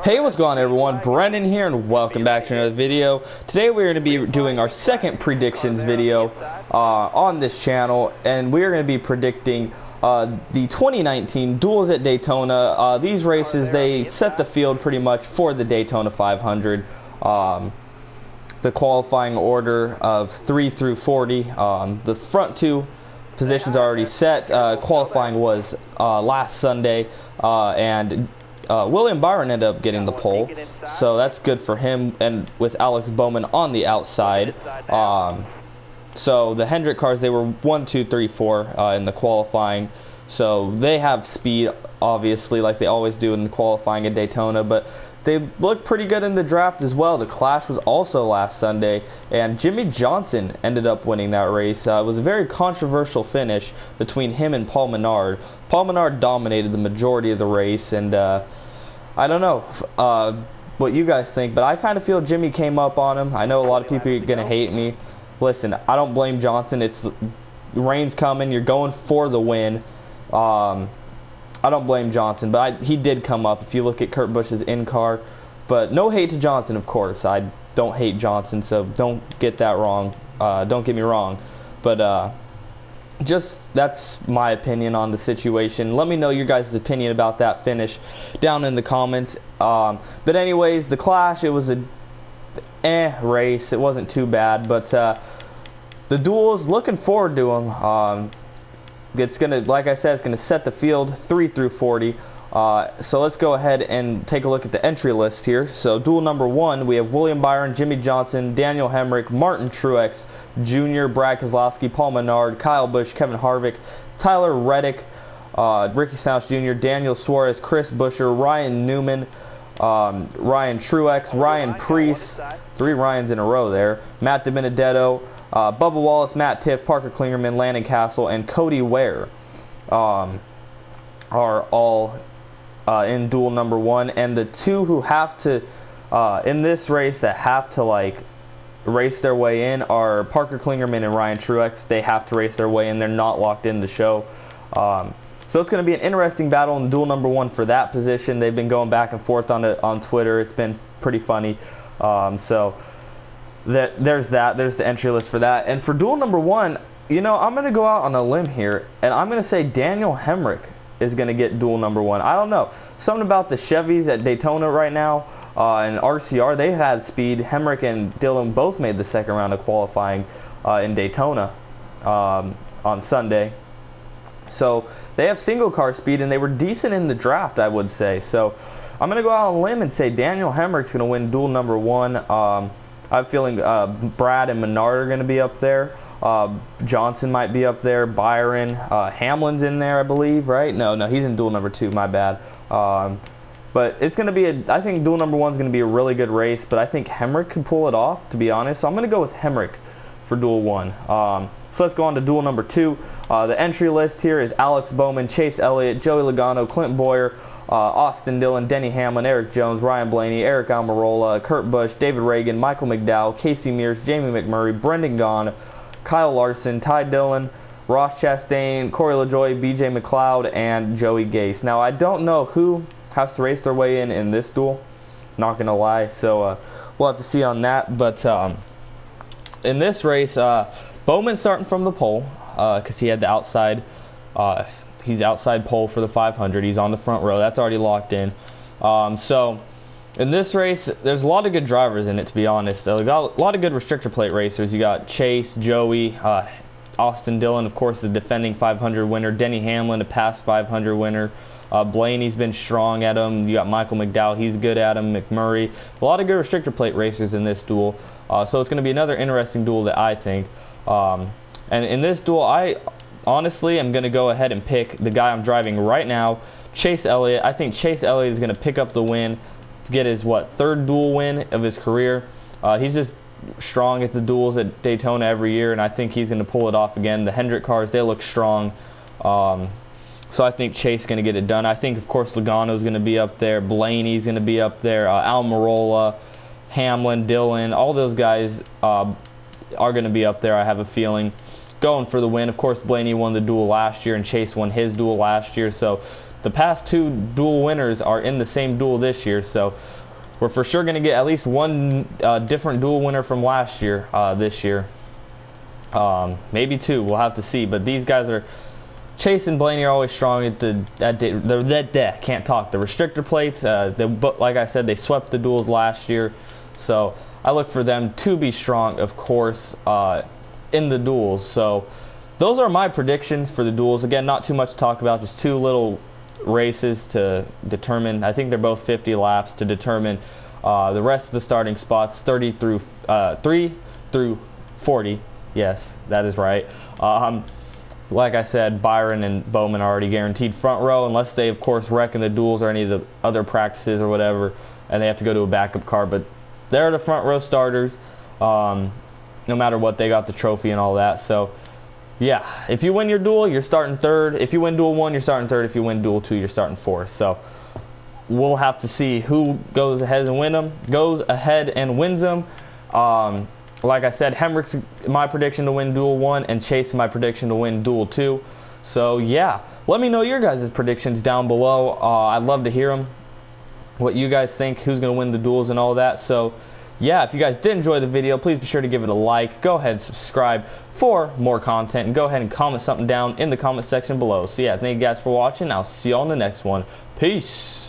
Hey, what's going on everyone? Brendan here and welcome back to another video. Today we're going to be doing our second predictions video on this channel, and we're going to be predicting the 2019 Duels at Daytona. These races, they set the field pretty much for the Daytona 500. The qualifying order of 3 through 40. The front two positions are already set. Qualifying was last Sunday, and William Byron ended up getting the pole, so that's good for him, and with Alex Bowman on the outside. So the Hendrick cars, they were 1, 2, 3, 4 in the qualifying, so they have speed, obviously, like they always do in the qualifying at Daytona, but they looked pretty good in the draft as well. The Clash was also last Sunday, and Jimmy Johnson ended up winning that race. It was a very controversial finish between him and Paul Menard. Paul Menard dominated the majority of the race, and I don't know what you guys think, but I kind of feel Jimmy came up on him. I know a lot of people are going to hate me. Listen, I don't blame Johnson. It's rain's coming. You're going for the win. I don't blame Johnson, but he did come up if you look at Kurt Busch's in-car. But no hate to Johnson, of course. I don't hate Johnson, so don't get that wrong. Don't get me wrong. But just that's my opinion on the situation. Let me know your guys' opinion about that finish down in the comments. But anyways, the Clash, it was a race. It wasn't too bad, but the Duels, looking forward to them. It's gonna, like I said, it's gonna set the field 3 through 40. So let's go ahead and take a look at the entry list here. So duel number 1, we have William Byron, Jimmy Johnson, Daniel Hemrick, Martin Truex Jr., Brad Keselowski, Paul Menard, Kyle Busch, Kevin Harvick, Tyler Reddick, Ricky Stenhouse Jr., Daniel Suarez, Chris Buescher, Ryan Newman, Ryan Truex, Ryan Preece, 3 Ryans in a row there, Matt DiBenedetto, Bubba Wallace, Matt Tiff, Parker Klingerman, Landon Castle, and Cody Ware are all in duel number 1. And the 2 who have to, in this race, that have to like race their way in are Parker Klingerman and Ryan Truex. They have to race their way in. They're not locked in the show. So it's going to be an interesting battle in duel number 1 for that position. They've been going back and forth on it on Twitter. It's been pretty funny. So there's the entry list for that. And for duel number 1, you know, I'm going to go out on a limb here, and I'm going to say Daniel Hemrick is going to get duel number 1. I don't know. Something about the Chevys at Daytona right now and RCR, they had speed. Hemrick and Dillon both made the second round of qualifying in Daytona on Sunday. So they have single car speed, and they were decent in the draft, I would say. So I'm going to go out on a limb and say Daniel Hemrick's going to win duel number 1. I'm feeling Brad and Menard are going to be up there. Johnson might be up there. Byron, Hamlin's in there, I believe, right? No, he's in duel number 2. My bad. But it's going to be I think duel number 1 is going to be a really good race. But I think Hemrick can pull it off, to be honest. So I'm going to go with Hemrick for duel 1. So let's go on to duel number 2. The entry list here is Alex Bowman, Chase Elliott, Joey Logano, Clint Boyer, Austin Dillon, Denny Hamlin, Eric Jones, Ryan Blaney, Eric Almirola, Kurt Busch, David Reagan, Michael McDowell, Casey Mears, Jamie McMurray, Brendan Gaughan, Kyle Larson, Ty Dillon, Ross Chastain, Corey LaJoie, BJ McLeod, and Joey Gase. Now, I don't know who has to race their way in this duel. Not going to lie. So we'll have to see on that. But in this race, Bowman's starting from the pole because he had the outside. He's outside pole for the 500. He's on the front row. That's already locked in. So in this race, there's a lot of good drivers in it, to be honest. We got a lot of good restrictor plate racers. You got Chase, Joey, Austin Dillon, of course, the defending 500 winner. Denny Hamlin, a past 500 winner. Blaney's been strong at him. You got Michael McDowell. He's good at him. McMurray. A lot of good restrictor plate racers in this duel. So it's going to be another interesting duel that I think. And in this duel, I honestly am going to go ahead and pick the guy I'm driving right now, Chase Elliott. I think Chase Elliott is going to pick up the win, get his, 3rd duel win of his career. He's just strong at the duels at Daytona every year, and I think he's going to pull it off again. The Hendrick cars, they look strong. So I think Chase is going to get it done. I think, of course, Logano is going to be up there. Blaney's going to be up there. Almirola, Hamlin, Dillon, all those guys are going to be up there, I have a feeling, going for the win. Of course, Blaney won the duel last year, and Chase won his duel last year, so the past 2 duel winners are in the same duel this year, so we're for sure going to get at least one different duel winner from last year this year. Maybe 2, we'll have to see. But these guys are, Chase and Blaney are always strong at the can't talk, the restrictor plates. Like I said, they swept the duels last year, so I look for them to be strong, of course, in the duels. So those are my predictions for the duels. Again, not too much to talk about, just 2 little races to determine. I think they're both 50 laps to determine the rest of the starting spots, 3 through 40. Yes, that is right. Like I said, Byron and Bowman are already guaranteed front row, unless they, of course, wreck in the duels or any of the other practices or whatever, and they have to go to a backup car. But they're the front row starters. No matter what, they got the trophy and all that. So yeah, if you win your duel, you're starting 3rd. If you win duel 1, you're starting 3rd. If you win duel 2, you're starting 4th. So we'll have to see who goes ahead and wins them. Like I said, Hemrick's my prediction to win duel 1, and Chase my prediction to win duel 2. So yeah, let me know your guys' predictions down below. I'd love to hear them, what you guys think, who's going to win the duels and all that. So yeah, if you guys did enjoy the video, please be sure to give it a like. Go ahead and subscribe for more content, and go ahead and comment something down in the comment section below. So yeah, thank you guys for watching. I'll see you on the next one. Peace.